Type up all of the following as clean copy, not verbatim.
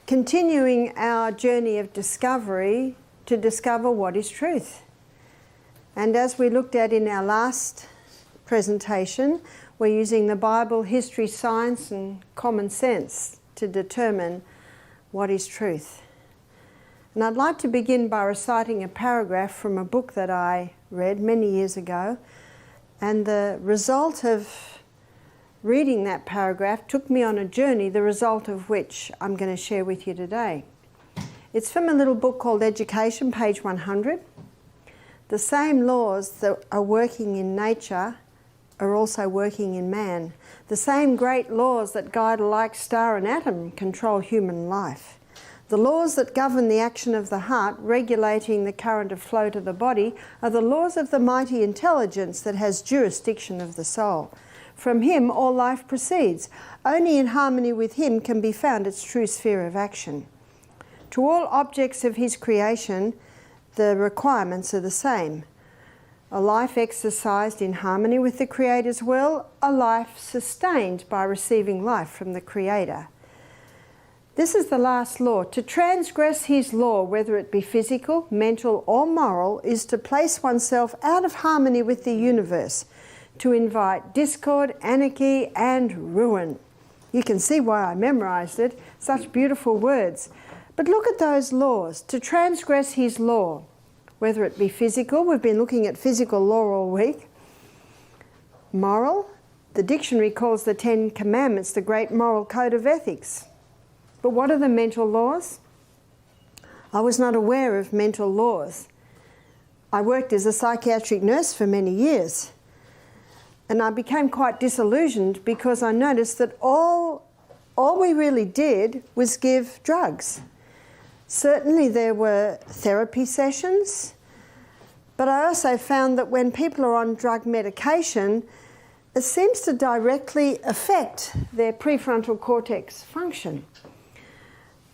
continuing our journey of discovery to discover what is truth. And as we looked at in our last presentation, we're using the Bible, history, science and common sense to determine what is truth. And I'd like to begin by reciting a paragraph from a book that I read many years ago, and the result of reading that paragraph took me on a journey, the result of which I'm going to share with you today. It's from a little book called Education, page 100. The same laws that are working in nature are also working in man. The same great laws that guide a like star and atom control human life. The laws that govern the action of the heart, regulating the current of flow to the body, are the laws of the mighty intelligence that has jurisdiction of the soul. From him all life proceeds. Only in harmony with him can be found its true sphere of action. To all objects of his creation, the requirements are the same. A life exercised in harmony with the Creator's will, a life sustained by receiving life from the Creator. This is the last law. To transgress his law, whether it be physical, mental or moral, is to place oneself out of harmony with the universe, to invite discord, anarchy and ruin. You can see why I memorized it. Such beautiful words. But look at those laws. To transgress his law, whether it be physical, we've been looking at physical law all week. Moral, the dictionary calls the 10 Commandments the great moral code of ethics. But what are the mental laws? I was not aware of mental laws. I worked as a psychiatric nurse for many years. And I became quite disillusioned because I noticed that all we really did was give drugs. Certainly there were therapy sessions, but I also found that when people are on drug medication, it seems to directly affect their prefrontal cortex function.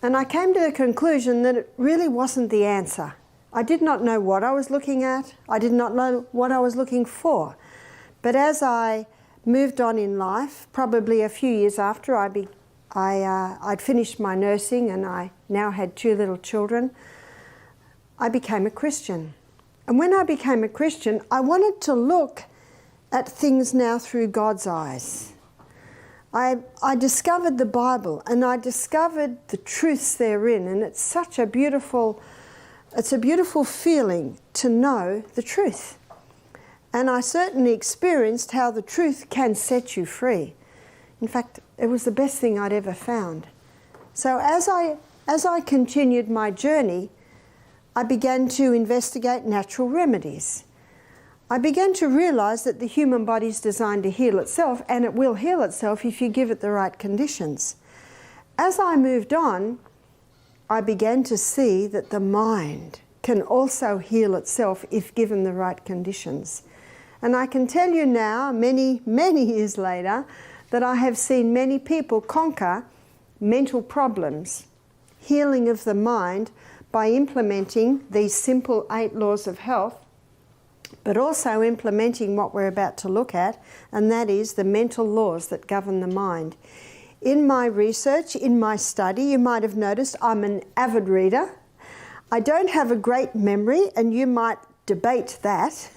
And I came to the conclusion that it really wasn't the answer. I did not know what I was looking at. I did not know what I was looking for. But as I moved on in life, probably a few years after I'd finished my nursing and I now had 2 little children, I became a Christian. And when I became a Christian, I wanted to look at things now through God's eyes. I discovered the Bible and I discovered the truths therein, and it's such a beautiful feeling to know the truth. And I certainly experienced how the truth can set you free. In fact, it was the best thing I'd ever found. So as I continued my journey, I began to investigate natural remedies. I began to realize that the human body is designed to heal itself, and it will heal itself if you give it the right conditions. As I moved on, I began to see that the mind can also heal itself if given the right conditions. And I can tell you now, many, many years later, that I have seen many people conquer mental problems, healing of the mind, by implementing these simple 8 laws of health, but also implementing what we're about to look at, and that is the mental laws that govern the mind. In my research, in my study, you might have noticed I'm an avid reader. I don't have a great memory, and you might debate that,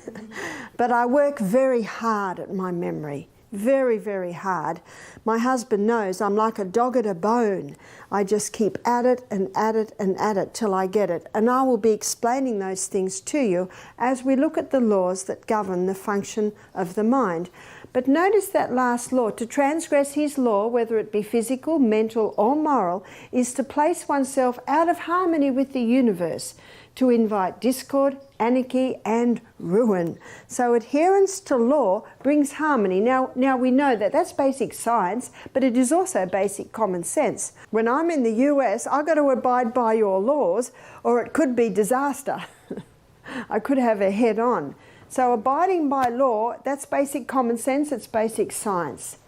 but I work very hard at my memory. Very, very hard. My husband knows I'm like a dog at a bone. I just keep at it and at it and at it till I get it. And I will be explaining those things to you as we look at the laws that govern the function of the mind. But notice that last law. To transgress his law, whether it be physical, mental or moral, is to place oneself out of harmony with the universe, to invite discord, anarchy and ruin. So adherence to law brings harmony. Now we know that that's basic science, but it is also basic common sense. When I'm in the US, I've got to abide by your laws or it could be disaster. I could have a head on. So abiding by law, that's basic common sense, it's basic science.